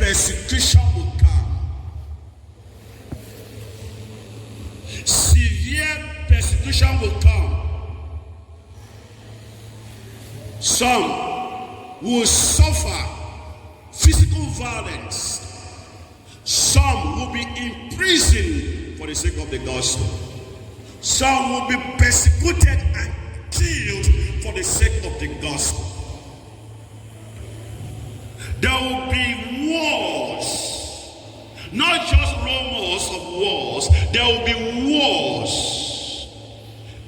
persecution will come. Severe persecution will come. Some will suffer physical violence. Some will be imprisoned for the sake of the gospel. Some will be persecuted and killed for the sake of the gospel. There will be wars, not just rumors of wars. There will be wars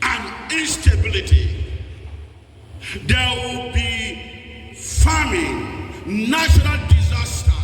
and instability. There will be famine, natural disaster.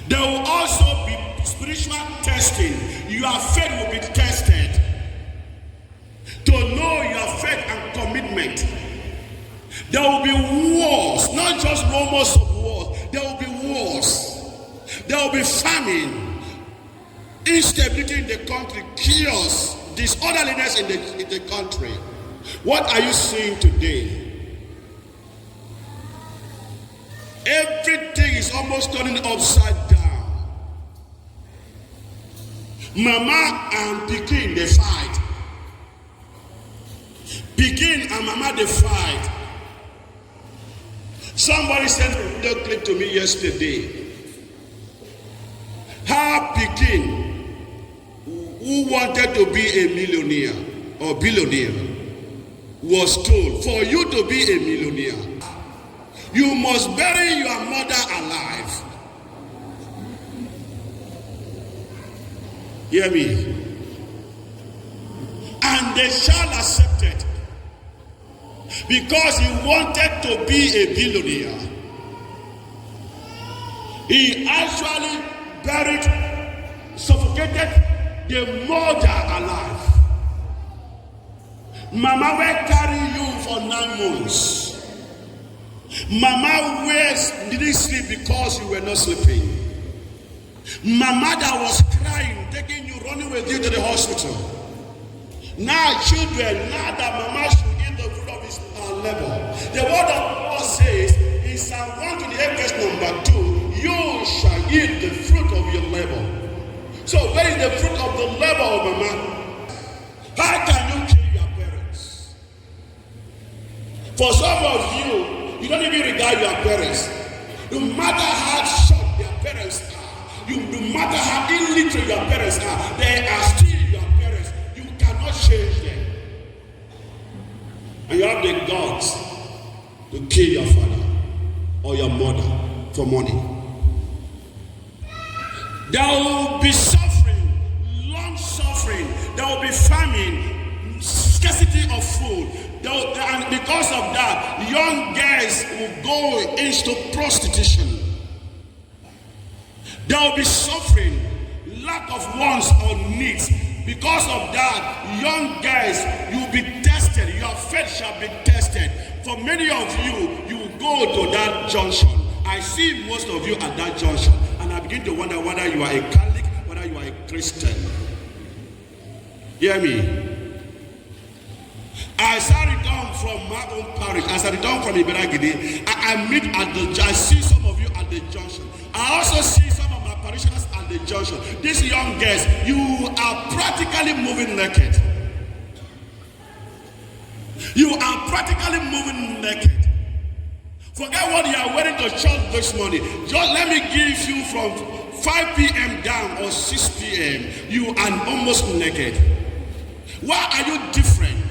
There will also be spiritual testing. Your faith will be tested to know your faith and commitment. There will be wars, not just rumors of wars. There will be wars. There will be famine, instability in the country, chaos, disorderliness in the country. What are you seeing today? Everything is almost turning upside down. Mama and Pikin, they fight. Pikin and Mama, they fight. Somebody sent a video clip to me yesterday. How Pikin, who wanted to be a millionaire or billionaire, was told, for you to be a millionaire, you must bury your mother alive. Hear me? And the child accepted because he wanted to be a billionaire. He actually buried, suffocated the mother alive. Mama will carry you for 9 months. Mama didn't sleep because you were not sleeping. Mama that was crying, taking you, running with you to the hospital. Now children, now that Mama should eat the fruit of his labor. The word of God says in Psalm 128 verse number 2, you shall eat the fruit of your labor. So where is the fruit of the labor of Mama? How can you kill your parents? For some of you, you don't even regard your parents. No matter how short your parents are, no matter how illiterate your parents are, they are still your parents. You cannot change them. And you have the guts to kill your father or your mother for money. There will be suffering, long suffering. There will be famine, scarcity of food. And because of that, young girls will go into prostitution. There will be suffering, lack of wants or needs. Because of that, young girls, you will be tested. Your faith shall be tested. For many of you, you will go to that junction. I see most of you at that junction, and I begin to wonder whether you are a Catholic, whether you are a Christian. Hear me? As I return from my own parish, as I return from Iberagidi, I see some of you at the junction. I also see some of my parishioners at the junction. These young girls, you are practically moving naked. You are practically moving naked. Forget what you are wearing to church this morning. Just let me give you from 5 p.m. down or 6 p.m. You are almost naked. Why are you different?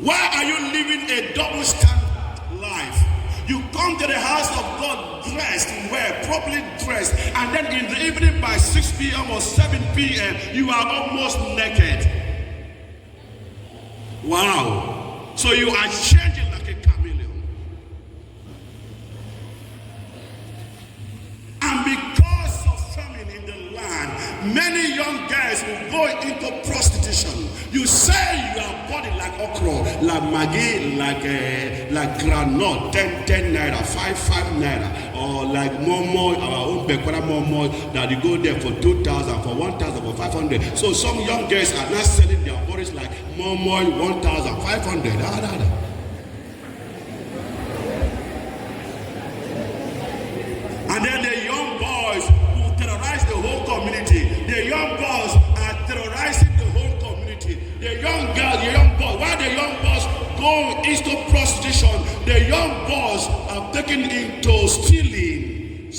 Why are you living a double standard life? You come to the house of God dressed, properly dressed, and then in the evening by 6 p.m. or 7 p.m. you are almost naked. Wow. So you are changing like a chameleon. And because of famine in the land, many young guys will go into prostitution. You say you are body like okra, like maggi, like granite, 10 naira, 5 naira, or like momo, our own bekwara momo, that you go there for 2,000, for 1,000, for 500. So some young girls are now selling their bodies like momo, 1,500. then the young boys will terrorize the whole community. The young boys are terrorizing the whole community. The young girls, the young boys, while the young boys go into prostitution, the young boys are taken into stealing.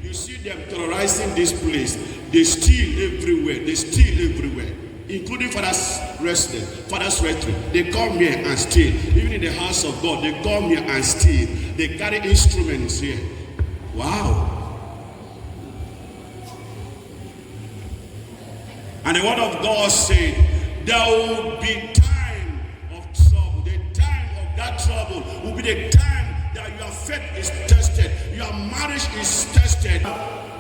You see them terrorizing this place. They steal everywhere. Including Father's residence, Father's rectory. They come here and steal. Even in the house of God, they come here and steal. They carry instruments here. Wow. And the word of God said, there will be time of trouble. The time of that trouble will be the time that your faith is tested. Your marriage is tested.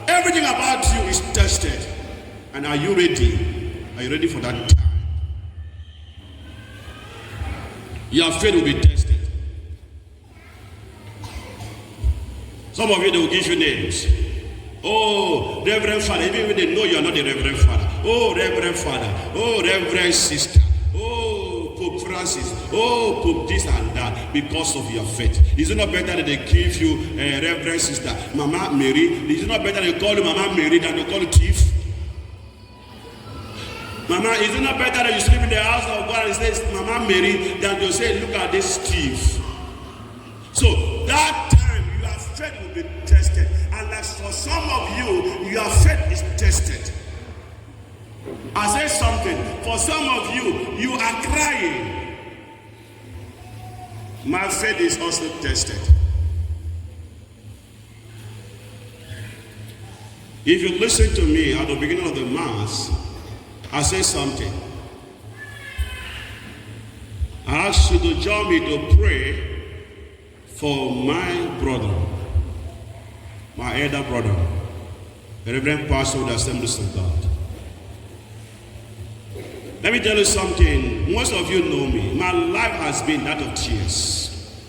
Everything about you is tested. And are you ready? Are you ready for that time? Your faith will be tested. Some of you, they will give you names. Oh, Reverend Father, even when they know you are not the Reverend Father. Oh, Reverend Father. Oh, Reverend Sister. Oh, Pope Francis. Oh, Pope this and that, because of your faith. Is it not better that they give you Reverend Sister, Mama Mary? Is it not better they call you Mama Mary than they call you thief? Mama, is it not better that you sleep in the house of God and say Mama Mary than to say, look at this thief? So that time your faith will be tested. And as for some of you, your faith is tested. I say something. For some of you, you are crying. My faith is also tested. If you listen to me at the beginning of the Mass, I say something. I ask you to join me to pray for my brother, my elder brother, the Reverend Pastor of the Assemblies of God. Let me tell you something. Most of you know me. My life has been that of tears.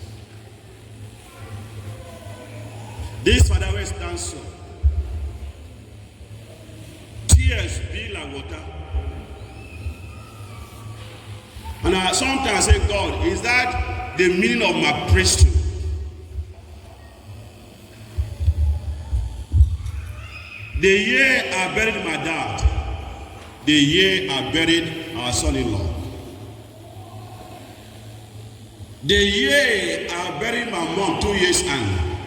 This Father West stands so. Tears be like water. And I sometimes say, God, is that the meaning of my priesthood? The year I buried my dad, the year I buried our son-in-law, the year I buried my mom 2 years and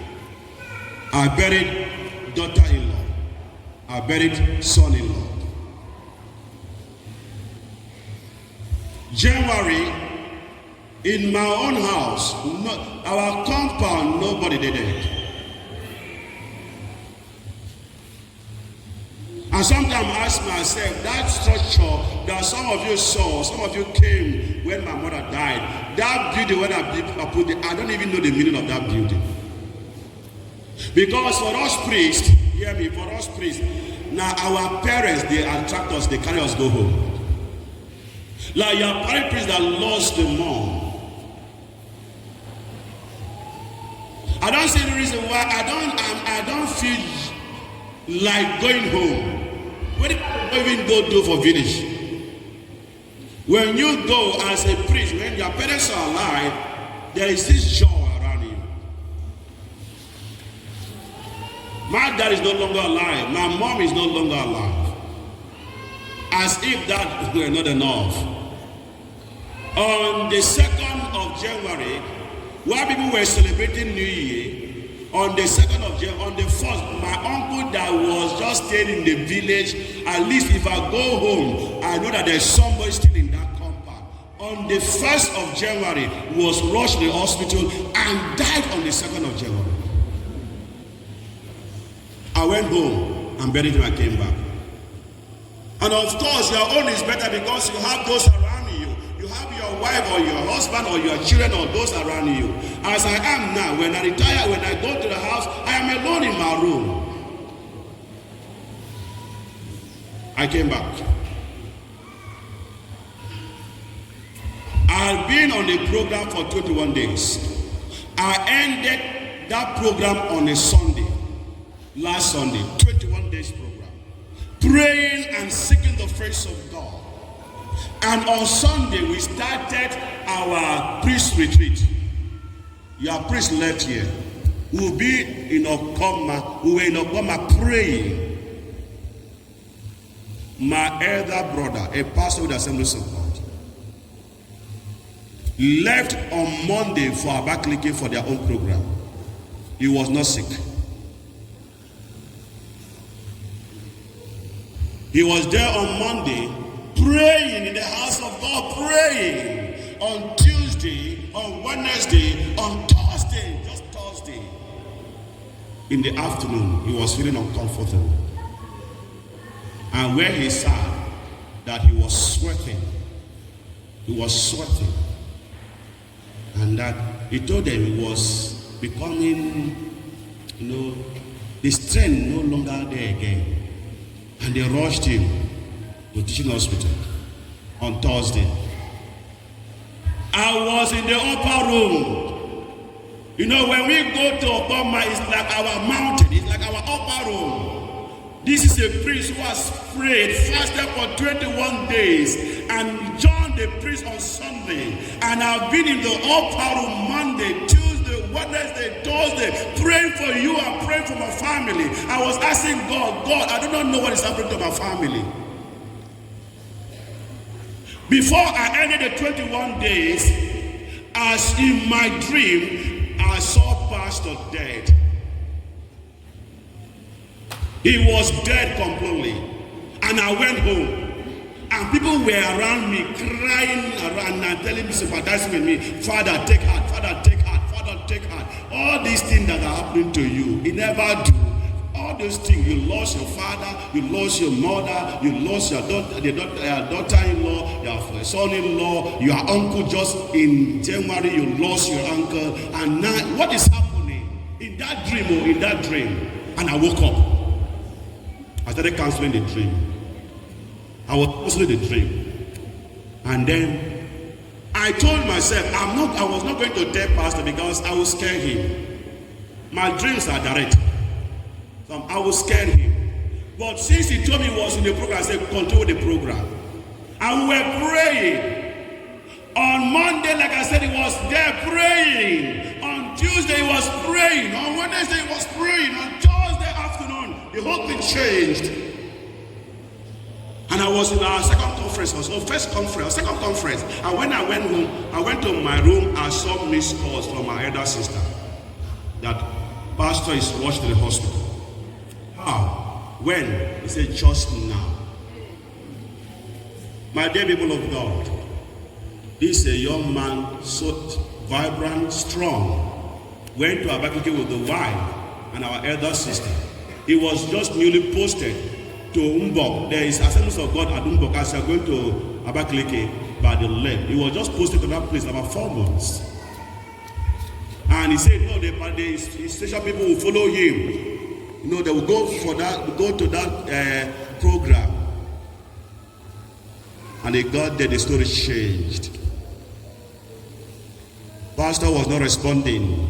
I buried daughter-in-law, I buried son-in-law. January, in my own house, our compound, nobody did it. And sometimes I ask myself, that structure that some of you saw, some of you came when my mother died, that building, when I put it, I don't even know the meaning of that building. Because for us priests, hear me, for us priests, now our parents, they attract us, they carry us go home. Like your parent priest that lost the mom. I don't see the reason why I don't feel like going home. What do you even go do for village? When you go as a priest, when your parents are alive, there is this joy around you. My dad is no longer alive. My mom is no longer alive. As if that were not enough. On the 2nd of January, while people were celebrating New Year, on the 2nd of January, on the 1st, my uncle that was just staying in the village, at least if I go home, I know that there's somebody still in that compound. On the 1st of January, was rushed to the hospital and died on the 2nd of January. I went home and buried him and came back. And of course, your own is better because you have those around you. You have your wife or your husband or your children or those around you. As I am now, when I retire, when I go to the house, I am alone in my room. I came back. I've been on the program for 21 days. I ended that program on a Sunday, last Sunday, 21 days program, praying and seeking the face of God. And on Sunday, we started our priest retreat. Your priest left here. We will be in Okoma. We were in Okoma praying. My elder brother, a pastor with the Assemblies of God, left on Monday for Abakaliki for their own program. He was not sick. He was there on Monday praying in the house of God, praying on Tuesday, on Wednesday, on Thursday, just Thursday. In the afternoon, he was feeling uncomfortable. And where he sat, that he was sweating. He was sweating. And that he told them he was becoming, the strength no longer there again. And they rushed him to teaching hospital on Thursday. I was in the upper room. When we go to Obama, it's like our mountain, it's like our upper room. This is a priest who has prayed, fasted for 21 days, and John the priest on Sunday. And I've been in the upper room Monday, Tuesday, Wednesday, Thursday, praying for you and praying for my family. I was asking God, I do not know what is happening to my family. Before I ended the 21 days, as in my dream, I saw Pastor dead. He was dead completely. And I went home. And people were around me, crying around and telling me, sympathizing with me, Father, take heart, Father, take heart, Father, take heart. All these things that are happening to you, it never do. All those things, you lost your father, you lost your mother, you lost your daughter-in-law, your son-in-law, your uncle just in January, you lost your uncle. And now, what is happening? In that dream, and I woke up. I started canceling the dream. I was canceling the dream. And then I told myself, I was not going to tell Pastor because I will scare him. My dreams are direct. So I will scare him. But since he told me he was in the program, I said, control the program. And we were praying. On Monday, like I said, he was there praying. On Tuesday, he was praying. On Wednesday, he was praying. On Thursday afternoon, the whole thing changed. And I was in our second conference, second conference. And when I went home, I went to my room, I saw missed calls from my elder sister that Pastor is rushed to the hospital. How? When? He said, just now. My dear people of God, this is a young man, so vibrant, strong. Went to Abakaliki with the wife and our elder sister. He was just newly posted to Umbok. There is Assemblies of God at Umbok as they are going to Abakaliki by the left. He was just posted to that place about 4 months. And he said, no, the station people will follow him. They will go to that program. And they got there, the story changed. Pastor was not responding.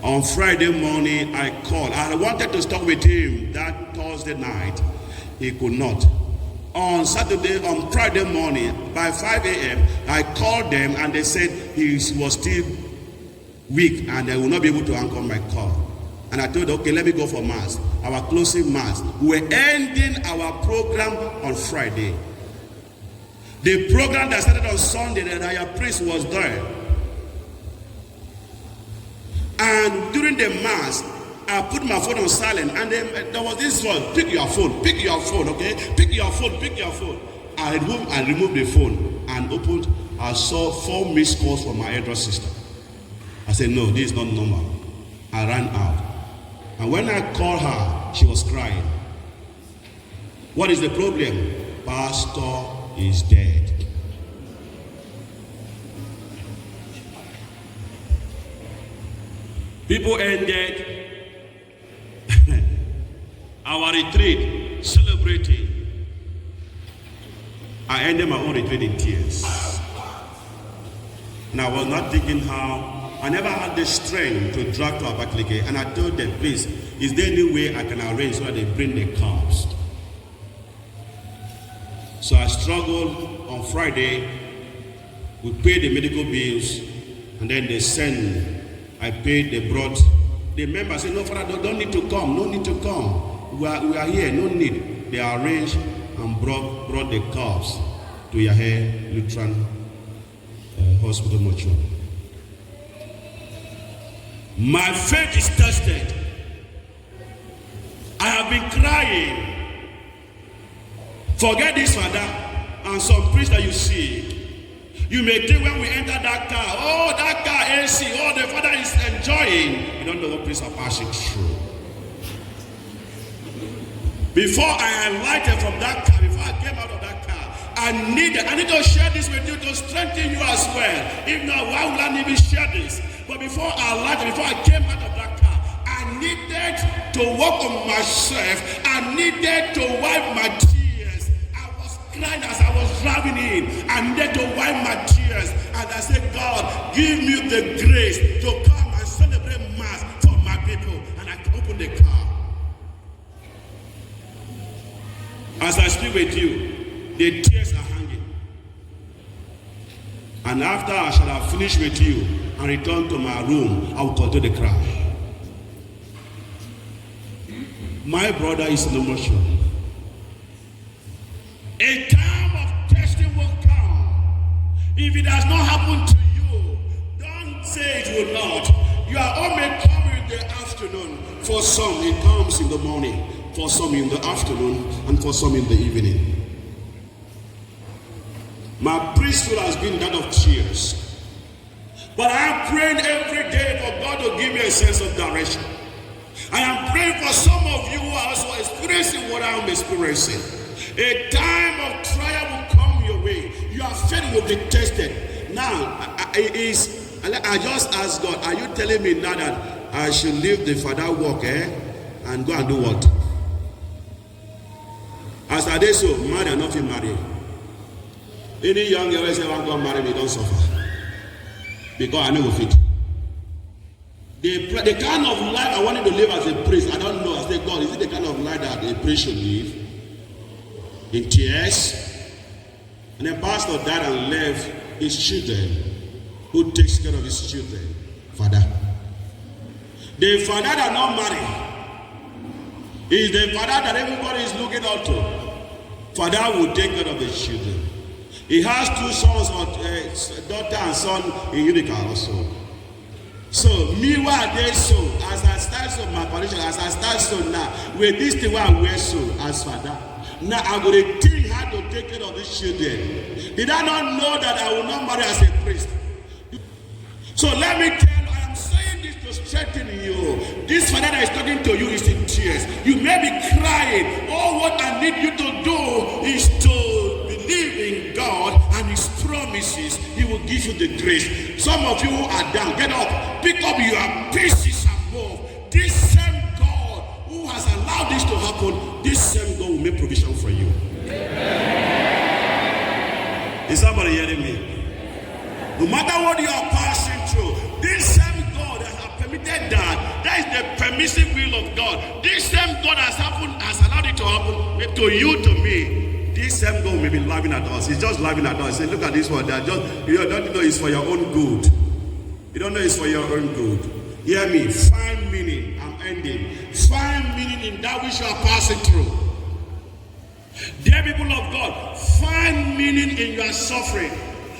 On Friday morning, I called. I wanted to stop with him that Thursday night. He could not. On Friday morning, by 5 a.m., I called them and they said he was still weak and they will not be able to anchor my call. And I told them, okay, let me go for Mass. Our closing Mass. We were ending our program on Friday. The program that started on Sunday, the higher priest was there. And during the Mass, I put my phone on silent, and then there was this one, pick your phone, okay? Pick your phone. I removed the phone and opened. I saw 4 missed calls from my elder sister. I said, no, this is not normal. I ran out. And when I called her, she was crying. What is the problem? Pastor is dead. People ended our retreat celebrating. I ended my own retreat in tears. And I was not thinking how. I never had the strength to drag to Abakaliki. And I told them, please, is there any way I can arrange so that they bring the cars? So I struggled on Friday. We paid the medical bills. And then they sent I paid, they brought. The member said, no, Father, don't need to come. No need to come. We are here, no need. They arranged and brought the corpse to Yahweh Lutheran Hospital mortuary. My faith is tested. I have been crying. Forget this, Father, and some priest that you see. You may think when we enter that car, oh, that car AC, oh, the Father is enjoying. You don't know what priests are passing through. Before I alighted from that car, before I came out of that car, I need to share this with you to strengthen you as well. If not, why would I even share this? But before I alighted, before I came out of that car, I needed to work on myself. I needed to wipe my tears. I was crying as I was driving in. I needed to wipe my tears. And I said, God, give me the grace to come and celebrate Mass for my people. And I opened the car. As I speak with you, the tears are hanging. And after I shall have finished with you and returned to my room, I will continue the cry. My brother is in the mortuary. A time of testing will come. If it has not happened to you, don't say it will not. Your own may come in the afternoon. For some, it comes in the morning. For some in the afternoon, and for some in the evening. My priesthood has been that of tears. But I am praying every day for God to give me a sense of direction. I am praying for some of you who are also experiencing what I am experiencing. A time of trial will come your way. Your faith will be tested. Now, I just asked God, are you telling me now that I should leave the father work and go and do what? As I did so, marry and not marry. Any young girl say, I want to marry me, don't suffer. Because I know fit. The kind of life I wanted to live as a priest, I don't know. I say, God, is it the kind of life that a priest should live? In tears? And the pastor died and left his children. Who takes care of his children? Father. The father that not marry is the father that everybody is looking up to. Father will take care of the children. He has two sons, daughter and son in Utica also. So, meanwhile, they so, as I start so, my position, as I start so now, with this thing where I wear so, as father, now I'm going to teach how to take care of these children. Did I not know that I will not marry as a priest? So, let me tell you, I am saying this to strengthen you. This father that is talking to you is in tears. You may be crying. All what I need you to do is to believe in God and His promises. He will give you the grace. Some of you who are down, get up, pick up your pieces and move. This same God who has allowed this to happen, this same God will make provision for you. Is somebody hearing me? No matter what you are passing through, this same God that has permitted that is the permissive will of God. This same God has allowed it to happen to you, to me. This same God may be laughing at us. He's just laughing at us. Say, look at this one. You don't know it's for your own good. You don't know it's for your own good. Hear me. Find meaning. I'm ending. Find meaning in that which you are passing through. Dear people of God, find meaning in your suffering.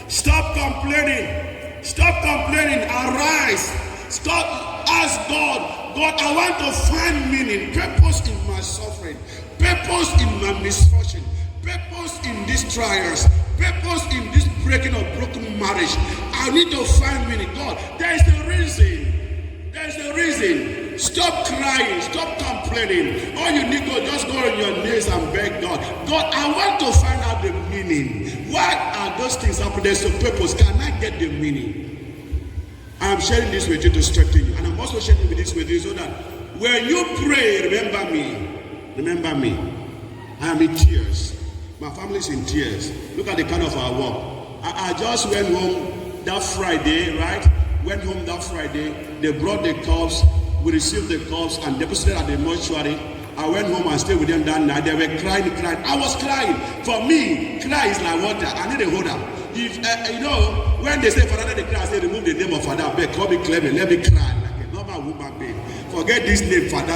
Stop complaining. Stop complaining. Arise. Stop. Ask God. God, I want to find meaning, purpose in my suffering, purpose in my misfortune, purpose in these trials, purpose in this breaking of broken marriage. I need to find meaning. God, there is a reason. There is a reason. Stop crying. Stop complaining. All you need to just go on your knees and beg God. God, I want to find out the meaning. Why are those things happening? There's a purpose. Can I get the meaning? I'm sharing this with you to strengthen you. And I'm also sharing this with you so that when you pray, remember me. Remember me. I am in tears. My family is in tears. Look at the kind of our work. I just went home that Friday, right? Went home that Friday. They brought the corpse. We received the corpse and deposited at the mortuary. I went home and stayed with them that night. They were crying. I was crying. For me, cry is like water. I need a holder. If when they say Father, they cry, I say remove the name of Father. Beg, call me Clement. Let me cry. Forget this name, Father.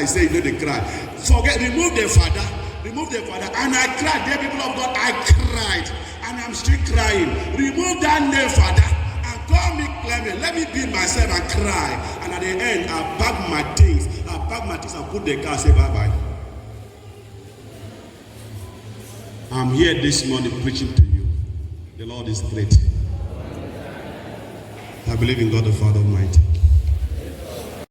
He said, you know they cry. Remove the Father. And I cried. Dear people of God, I cried. And I'm still crying. Remove that name, Father. And call me Clement. Let me be myself and cry. And at the end, I pack my things. And put the car and say bye-bye. I'm here this morning preaching to you. The Lord is great. I believe in God the Father Almighty.